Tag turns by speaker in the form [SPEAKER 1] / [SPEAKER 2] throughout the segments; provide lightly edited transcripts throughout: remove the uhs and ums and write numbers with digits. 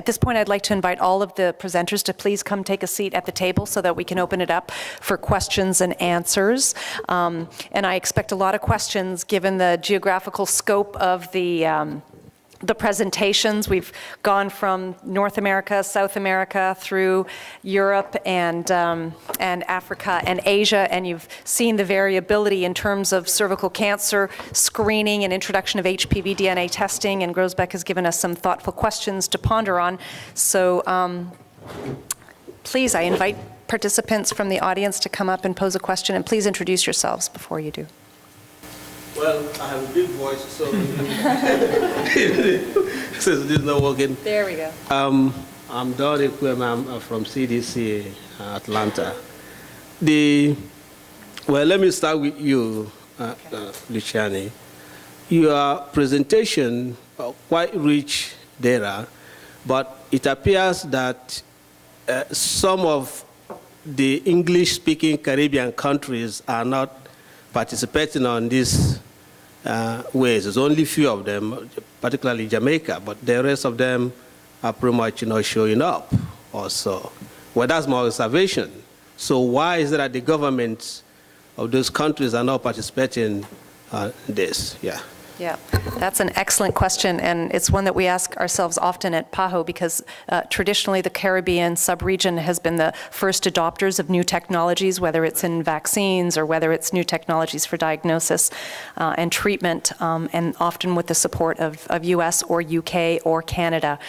[SPEAKER 1] At this point, I'd like to invite all of the presenters to please come take a seat at the table so that we can open it up for questions and answers. And I expect a lot of questions given the geographical scope of the presentations. We've gone from North America, South America, through Europe and Africa and Asia, and you've seen the variability in terms of cervical cancer screening and introduction of HPV DNA testing, and Groesbeck has given us some thoughtful questions to ponder on. So please, I invite participants from the audience to come up and pose a question, and please introduce yourselves before you do.
[SPEAKER 2] Well, I have a big voice, so since this is not working.
[SPEAKER 1] There we go.
[SPEAKER 2] I'm Eduardo. I'm from CDC, Atlanta. Well, let me start with you, Luciani. Your presentation, quite rich data, but it appears that some of the English-speaking Caribbean countries are not participating on these ways. There's only a few of them, particularly Jamaica, but the rest of them are pretty much showing up also. Well, that's my observation. So why is it that the governments of those countries are not participating in this?
[SPEAKER 1] Yeah, that's an excellent question, and it's one that we ask ourselves often at PAHO because traditionally the Caribbean sub-region has been the first adopters of new technologies, whether it's in vaccines or whether it's new technologies for diagnosis and treatment, and often with the support of US or UK or Canada.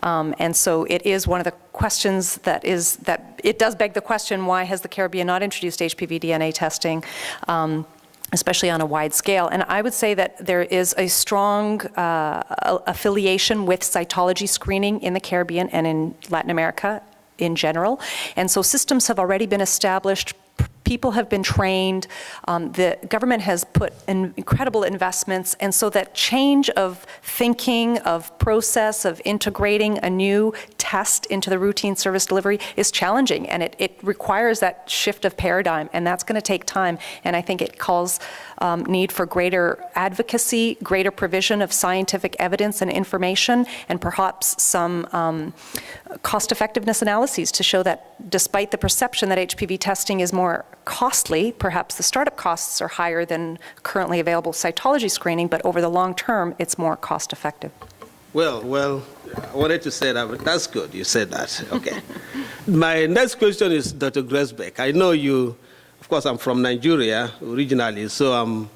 [SPEAKER 1] And so it is one of the questions that it does beg the question, why has the Caribbean not introduced HPV DNA testing? Especially on a wide scale. And I would say that there is a strong affiliation with cytology screening in the Caribbean and in Latin America in general. And so systems have already been established. People have been trained, the government has put in incredible investments, and so that change of thinking, of process, of integrating a new test into the routine service delivery is challenging, and it requires that shift of paradigm, and that's going to take time, and I think it calls need for greater advocacy, greater provision of scientific evidence and information, and perhaps some cost-effectiveness analyses to show that despite the perception that HPV testing is more costly, perhaps the startup costs are higher than currently available cytology screening, but over the long term, it's more cost-effective.
[SPEAKER 2] Well, I wanted to say that, but that's good, you said that, okay. My next question is Dr. Groesbeck. I know you, of course, I'm from Nigeria originally, so I'm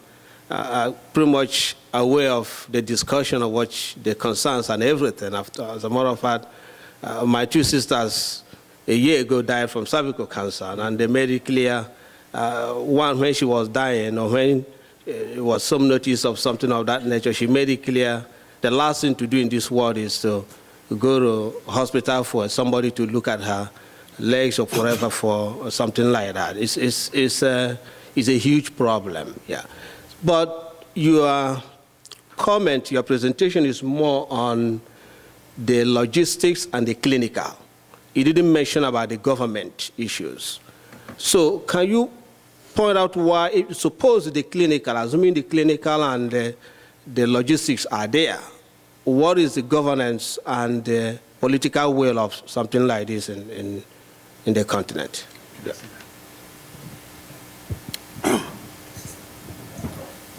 [SPEAKER 2] pretty much aware of the discussion of what the concerns and everything. As a matter of fact, my two sisters a year ago died from cervical cancer, and they made it clear, one, when she was dying, or when it was some notice of something of that nature, she made it clear the last thing to do in this world is to go to a hospital for somebody to look at her legs or whatever for something like that. It's a huge problem, yeah. But your comment, your presentation is more on the logistics and the clinical. You didn't mention about the government issues. So can you point out why, suppose the clinical, assuming the clinical and the logistics are there, what is the governance and the political will of something like this in the continent? Yeah.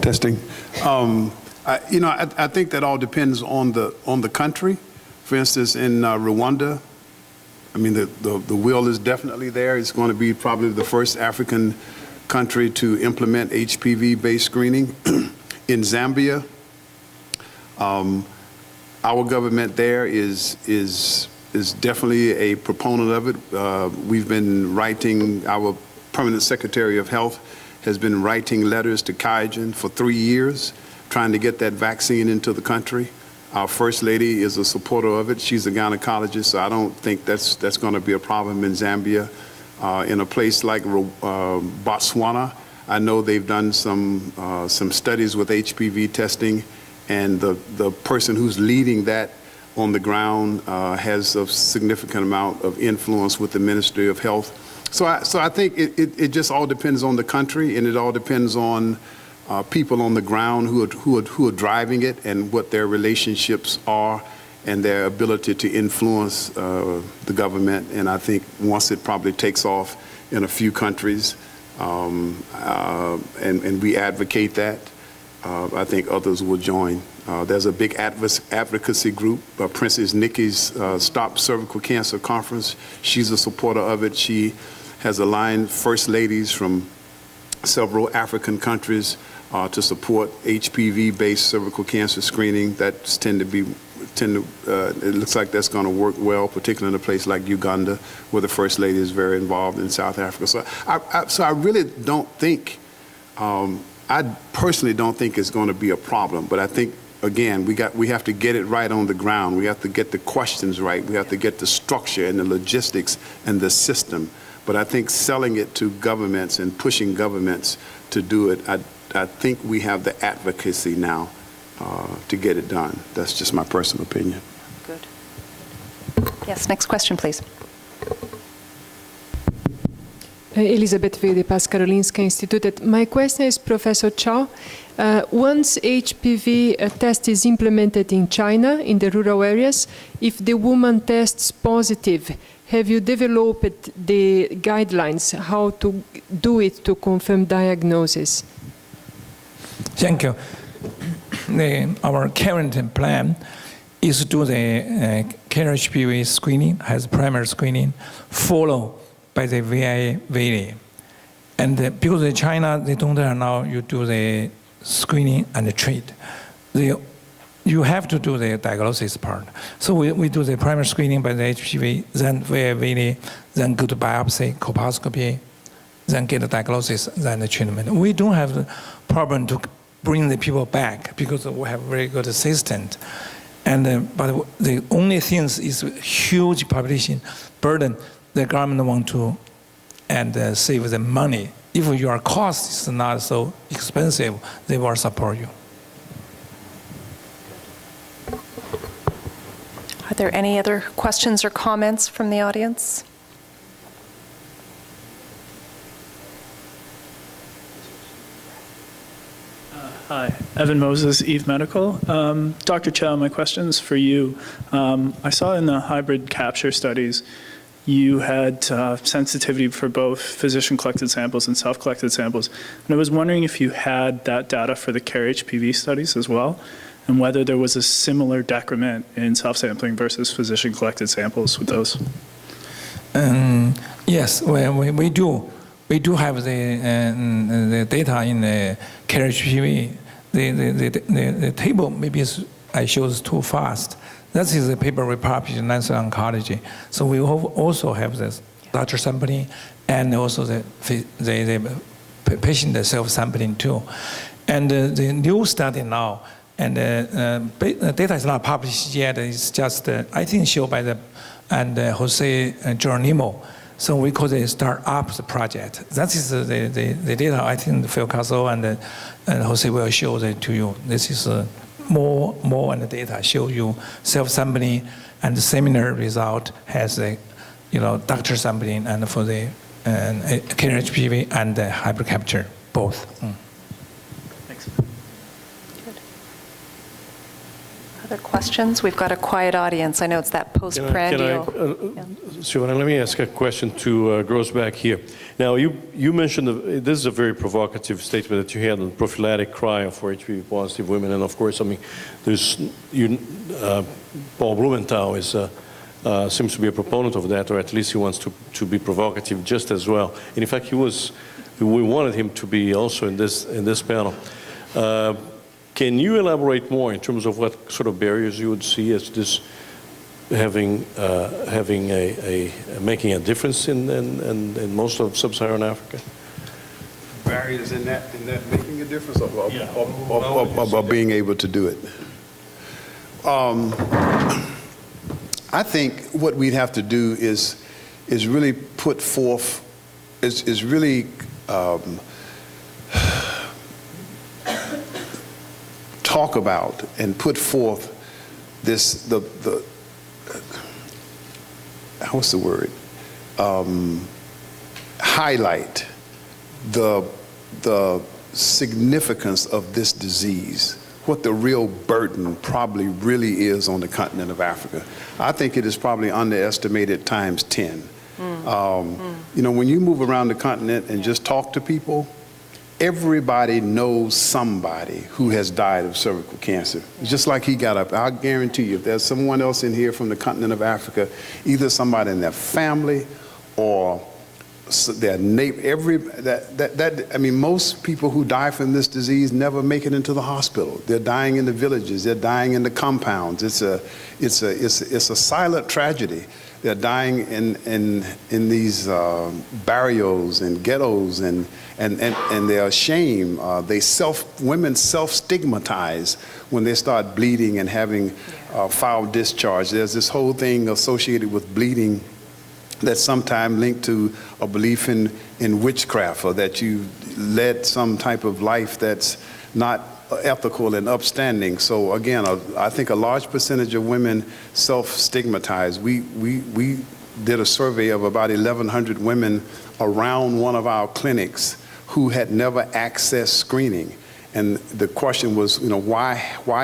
[SPEAKER 3] Testing. I think that all depends on the country. For instance, in Rwanda, I mean, the will is definitely there. It's going to be probably the first African country to implement HPV-based screening. In Zambia, our government there is definitely a proponent of it. We've been writing, our permanent Secretary of Health has been writing letters to Qiao for 3 years, trying to get that vaccine into the country. Our First Lady is a supporter of it. She's a gynecologist, so I don't think that's going to be a problem in Zambia. In a place like Botswana, I know they've done some studies with HPV testing, and the person who's leading that on the ground has a significant amount of influence with the Ministry of Health. So I think it just all depends on the country, and it all depends on people on the ground who are driving it and what their relationships are and their ability to influence the government. And I think once it probably takes off in a few countries, and we advocate that, I think others will join. There's a big advocacy group, Princess Nikki's Stop Cervical Cancer Conference. She's a supporter of it. She has aligned first ladies from several African countries to support HPV-based cervical cancer screening. That it looks like that's going to work well, particularly in a place like Uganda, where the First Lady is very involved, in South Africa. So I really don't think, I personally don't think it's going to be a problem. But I think, again, we have to get it right on the ground. We have to get the questions right. We have to get the structure and the logistics and the system. But I think selling it to governments and pushing governments to do it, I think we have the advocacy now to get it done. That's just my personal opinion.
[SPEAKER 1] Good. Yes, next question, please.
[SPEAKER 4] Elizabeth Vedepas, Karolinska Institutet. My question is, Professor Qiao, once HPV test is implemented in China, in the rural areas, if the woman tests positive, have you developed the guidelines how to do it to confirm diagnosis?
[SPEAKER 5] Thank you. Our current plan is to do the carrier HPV screening as primary screening, followed by the VI. And because in China, they don't allow you do the screening and the treat. You have to do the diagnosis part. So we do the primary screening by the HPV, then VI, then go to biopsy, colposcopy, then get the diagnosis, then the treatment. We don't have the problem to bring the people back because we have very good assistant. And but the only thing is huge population burden. The government want to save the money. If your cost is not so expensive, they will support you.
[SPEAKER 1] Are there any other questions or comments from the audience?
[SPEAKER 6] Hi, Evan Moses, Eve Medical. Dr. Qiao, my question's for you. I saw in the hybrid capture studies you had sensitivity for both physician-collected samples and self-collected samples. And I was wondering if you had that data for the carrier HPV studies as well, and whether there was a similar decrement in self-sampling versus physician-collected samples with those.
[SPEAKER 5] Yes, we do. We do have the data in the carrier HPV. The table maybe I shows too fast. That is the paper we published in Nature Oncology. So we also have this doctor sampling and also the patient self-sampling too. And the new study now, and the data is not published yet. It's just I think shown by Jose Geronimo. So we call it Start Up the project. That is the data. I think Phil Caso and Jose will show that to you. This is more and the data show you self-sampling and the similar result has the doctor sampling and for the carrier HPV and the hybrid capture both.
[SPEAKER 6] Thanks.
[SPEAKER 1] Good. Other questions? We've got a quiet audience. I know it's that postprandial.
[SPEAKER 7] Silvana, let me ask a question to Groesbeck here. Now, you mentioned, this is a very provocative statement that you had on prophylactic cryo for HPV positive women. And of course, I mean, Paul Blumenthal seems to be a proponent of that, or at least he wants to be provocative just as well. And in fact, we wanted him to be also in this panel. Can you elaborate more in terms of what sort of barriers you would see as this making a difference in most of sub-Saharan Africa?
[SPEAKER 3] Barriers in that making a difference, or being able to do it. I think what we'd have to do is really put forth is really talk about and put forth this what's the word? Highlight the significance of this disease what the real burden probably really is on the continent of Africa. I think it is probably underestimated times 10. You know, when you move around the continent and just talk to people, everybody knows somebody who has died of cervical cancer. Just like he got up, I guarantee you, if there's someone else in here from the continent of Africa, either somebody in their family or their neighbor, I mean, most people who die from this disease never make it into the hospital. They're dying in the villages. They're dying in the compounds. It's a silent tragedy. They're dying in these barrios and ghettos, and they're ashamed. Women self-stigmatize when they start bleeding and having foul discharge. There's this whole thing associated with bleeding that's sometimes linked to a belief in witchcraft, or that you led some type of life that's not ethical and upstanding. So again, I think a large percentage of women self-stigmatize. We did a survey of about 1,100 women around one of our clinics who had never accessed screening. And the question was, you know, why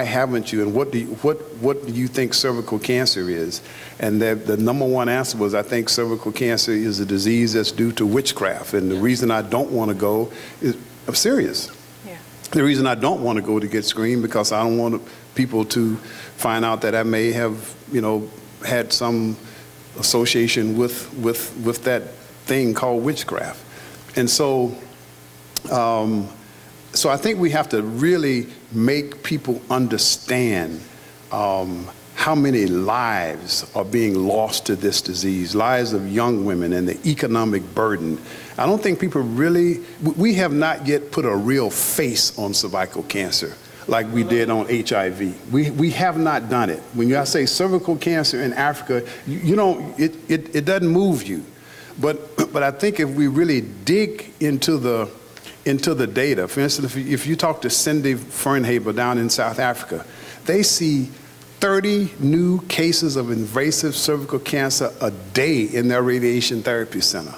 [SPEAKER 3] haven't you, and what do you think cervical cancer is? And the number one answer was, I think cervical cancer is a disease that's due to witchcraft. And the reason I don't want to go is, I'm serious. The reason I don't want to go to get screened, because I don't want people to find out that I may have, you know, had some association with that thing called witchcraft. And so, so I think we have to really make people understand how many lives are being lost to this disease, lives of young women, and the economic burden. I don't think people really, we have not yet put a real face on cervical cancer like we did on HIV. We have not done it. When I say cervical cancer in Africa, you know, it doesn't move you. But I think if we really dig into the data, for instance, if you talk to Cindy Fernhaber down in South Africa, they see 30 new cases of invasive cervical cancer a day in their radiation therapy center.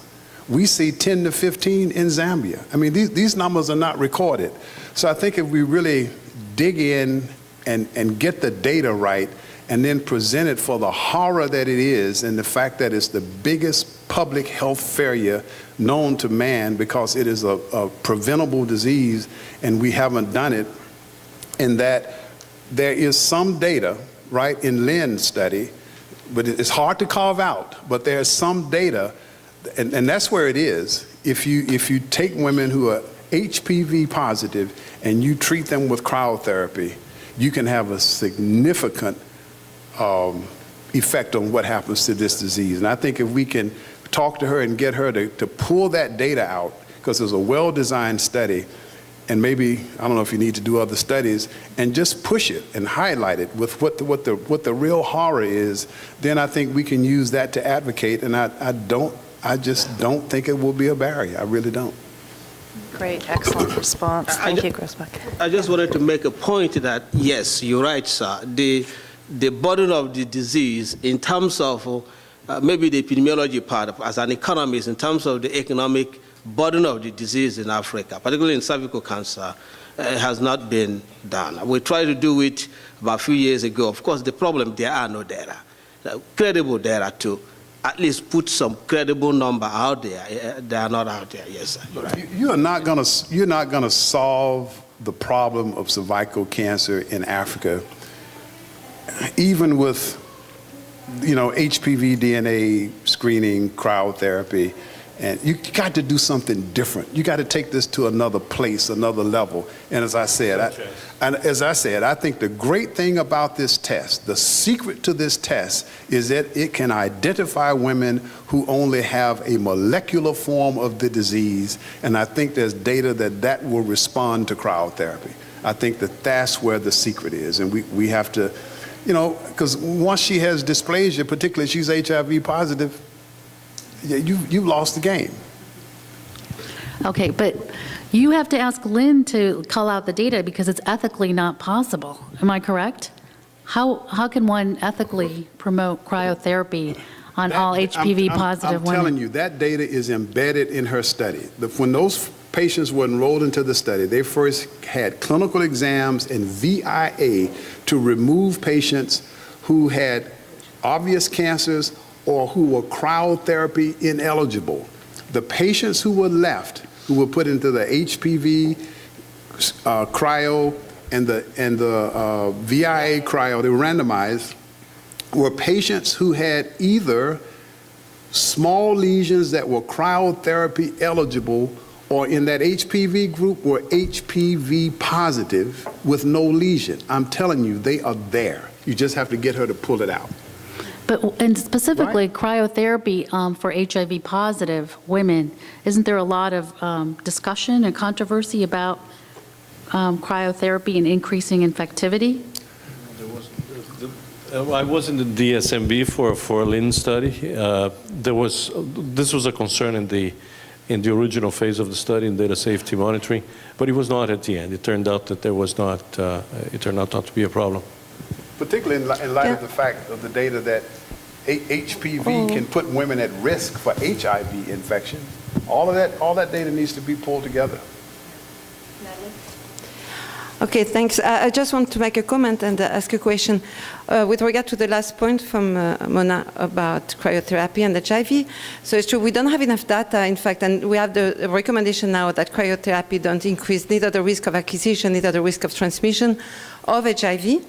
[SPEAKER 3] We see 10 to 15 in Zambia. I mean, these numbers are not recorded. So I think if we really dig in and get the data right, and then present it for the horror that it is, and the fact that it's the biggest public health failure known to man, because it is a preventable disease and we haven't done it, and that there is some data, right, in Lynn's study, but it's hard to carve out, but there's some data, and that's where it is. If you take women who are HPV positive and you treat them with cryotherapy, you can have a significant effect on what happens to this disease. And I think if we can talk to her and get her to pull that data out, because it's a well-designed study, and maybe, I don't know if you need to do other studies, and just push it and highlight it with what the real horror is, then I think we can use that to advocate, and I just don't think it will be a barrier. I really don't.
[SPEAKER 1] Great, excellent response. Thank you, Groesbeck.
[SPEAKER 2] I just wanted to make a point that, yes, you're right, sir. The burden of the disease in terms of maybe the epidemiology part, as an economist, in terms of the economic burden of the disease in Africa, particularly in cervical cancer, has not been done. We tried to do it about a few years ago. Of course, the problem, there are no data, credible data to at least put some credible number out there. They are not out there. Yes, sir. You're right.
[SPEAKER 3] You're not gonna solve the problem of cervical cancer in Africa, even with, you know, HPV DNA screening, cryotherapy. And you got to do something different. You got to take this to another place, another level. And as I said, I think the great thing about this test, the secret to this test, is that it can identify women who only have a molecular form of the disease. And I think there's data that will respond to cryotherapy. I think that's where the secret is. And we have to, you know, because once she has dysplasia, particularly she's HIV positive, yeah, you've lost the game.
[SPEAKER 8] Okay, but you have to ask Lynn to call out the data because it's ethically not possible. Am I correct? How can one ethically promote cryotherapy on all HPV positive women?
[SPEAKER 3] I'm telling you, that data is embedded in her study. When those patients were enrolled into the study, they first had clinical exams and VIA to remove patients who had obvious cancers or who were cryotherapy ineligible. The patients who were left, who were put into the HPV cryo and the VIA cryo, they were randomized, were patients who had either small lesions that were cryotherapy eligible, or in that HPV group were HPV positive with no lesion. I'm telling you, they are there. You just have to get her to pull it out.
[SPEAKER 8] But, and specifically, cryotherapy for HIV positive women, isn't there a lot of discussion and controversy about cryotherapy and increasing infectivity?
[SPEAKER 7] I was in the DSMB for Lynn's study. This was a concern in the original phase of the study in data safety monitoring, but it was not at the end. It turned out that there was not. It turned out not to be a problem.
[SPEAKER 3] Particularly in light of the fact of the data that HPV can put women at risk for HIV infection. All that data needs to be pulled together.
[SPEAKER 9] Okay, thanks. I just want to make a comment and ask a question. With regard to the last point from Mona about cryotherapy and HIV, so it's true, we don't have enough data, in fact, and we have the recommendation now that cryotherapy don't increase neither the risk of acquisition, neither the risk of transmission of HIV,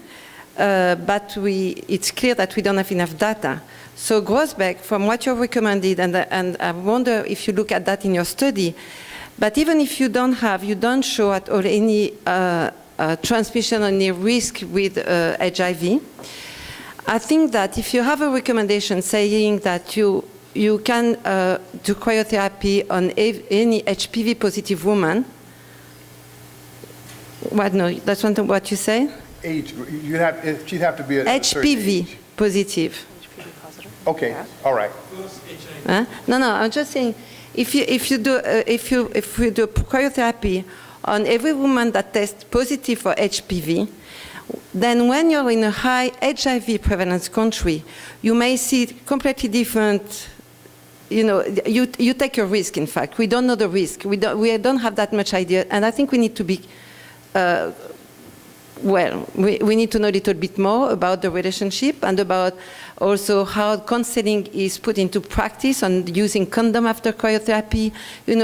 [SPEAKER 9] but it's clear that we don't have enough data. So Groesbeck, from what you recommended, and I wonder if you look at that in your study, but even if you don't show at all any transmission or any risk with HIV, I think that if you have a recommendation saying that you can do cryotherapy on any HPV positive woman, what? No, that's not what you say.
[SPEAKER 3] Age, she'd have to be a
[SPEAKER 9] HPV positive.
[SPEAKER 3] Okay, all right.
[SPEAKER 9] No, I'm just saying, if you do cryotherapy on every woman that tests positive for HPV, then when you're in a high HIV prevalence country, you may see completely different. You take a risk. In fact, we don't know the risk. We don't have that much idea, and I think we need to be. We need to know a little bit more about the relationship and about also how counseling is put into practice on using condom after cryotherapy.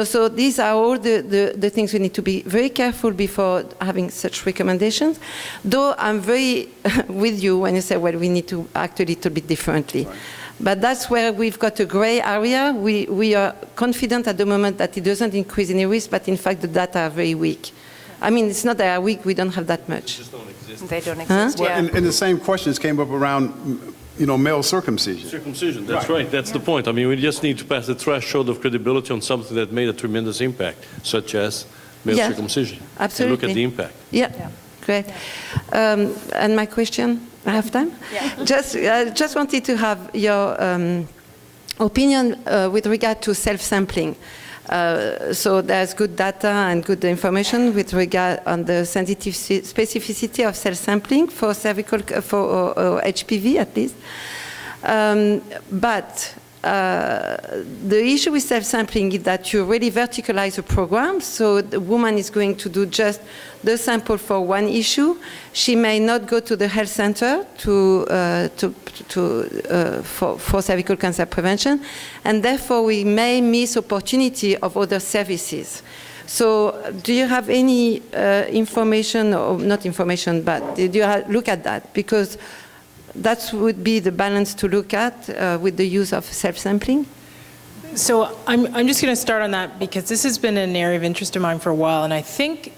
[SPEAKER 9] So these are all the things we need to be very careful before having such recommendations. Though I'm very with you when you say, well, we need to act a little bit differently. Right. But that's where we've got a gray area. We are confident at the moment that it doesn't increase any risk, but in fact the data are very weak. I mean, it's not that they are weak, we don't have that much.
[SPEAKER 7] They just don't exist.
[SPEAKER 1] They don't exist,
[SPEAKER 3] Well, and the same questions came up around, male circumcision.
[SPEAKER 7] Circumcision, that's right. That's the point. I mean, we just need to pass the threshold of credibility on something that made a tremendous impact, such as male circumcision.
[SPEAKER 9] Absolutely.
[SPEAKER 7] And look at the impact.
[SPEAKER 9] Yeah. Great. And my question, I have time? Yeah. Just wanted to have your opinion with regard to self-sampling. So there's good data and good information with regard on the sensitive specificity of self-sampling for cervical, for HPV at least. But the issue with self-sampling is that you really verticalize a program. So the woman is going to do just the sample for one issue. She may not go to the health center for cervical cancer prevention, and therefore we may miss opportunity of other services. So do you have any information, or not information, but did you look at that? Because that would be the balance to look at with the use of self-sampling.
[SPEAKER 10] So I'm just going to start on that because this has been an area of interest of mine for a while, and I think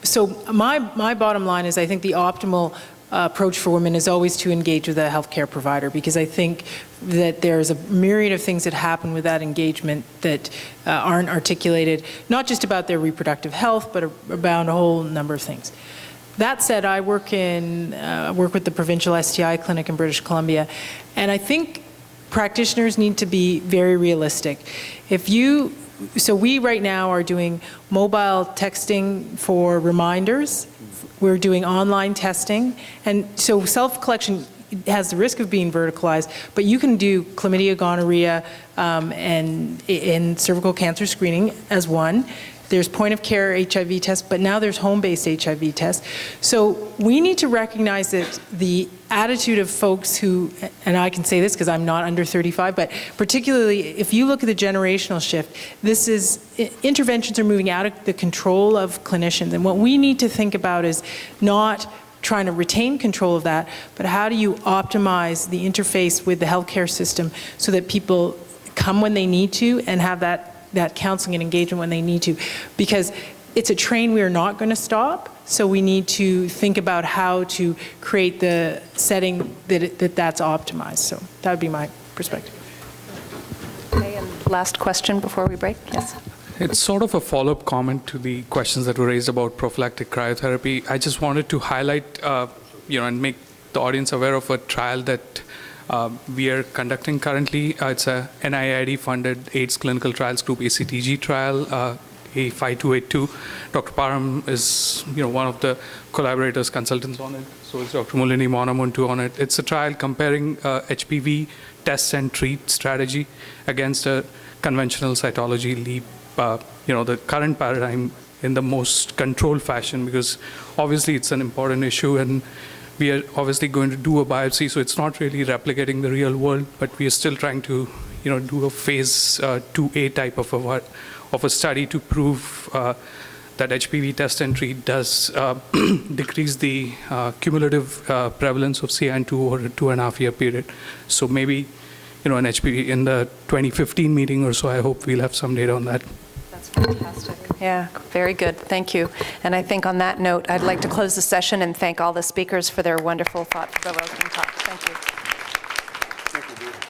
[SPEAKER 10] so. My bottom line is I think the optimal approach for women is always to engage with a healthcare provider, because I think that there's a myriad of things that happen with that engagement that aren't articulated, not just about their reproductive health, but about a whole number of things. That said, I work with the provincial STI clinic in British Columbia, and I think practitioners need to be very realistic. So we right now are doing mobile texting for reminders. We're doing online testing, and so self-collection has the risk of being verticalized, but you can do chlamydia, gonorrhea, and cervical cancer screening as one. There's point-of-care HIV tests, but now there's home-based HIV tests. So we need to recognize that the attitude of folks who, and I can say this because I'm not under 35, but particularly if you look at the generational shift, this is, interventions are moving out of the control of clinicians. And what we need to think about is not trying to retain control of that, but how do you optimize the interface with the healthcare system so that people come when they need to and have that counseling and engagement when they need to, because it's a train we are not going to stop, so we need to think about how to create the setting that's optimized. So that would be my perspective.
[SPEAKER 1] Okay, and last question before we break. Yes.
[SPEAKER 11] It's sort of a follow-up comment to the questions that were raised about prophylactic cryotherapy. I just wanted to highlight, and make the audience aware of a trial that we are conducting currently. It's a NIAID-funded AIDS clinical trials group ACTG trial, A5282. Dr. Parham is one of the collaborators, consultants on it. So is Dr. Mulini Monamuntu on it. It's a trial comparing HPV test and treat strategy against a conventional cytology leap. The current paradigm in the most controlled fashion, because obviously it's an important issue, and we are obviously going to do a biopsy, so it's not really replicating the real world, but we are still trying to, do a phase 2A type of a study to prove that HPV test and treat does decrease the cumulative prevalence of CIN2 over a 2.5-year period. So maybe, an HPV in the 2015 meeting or so, I hope we'll have some data on that.
[SPEAKER 1] That's fantastic. Yeah, very good. Thank you. And I think on that note, I'd like to close the session and thank all the speakers for their wonderful, thought-provoking talks. Thank you.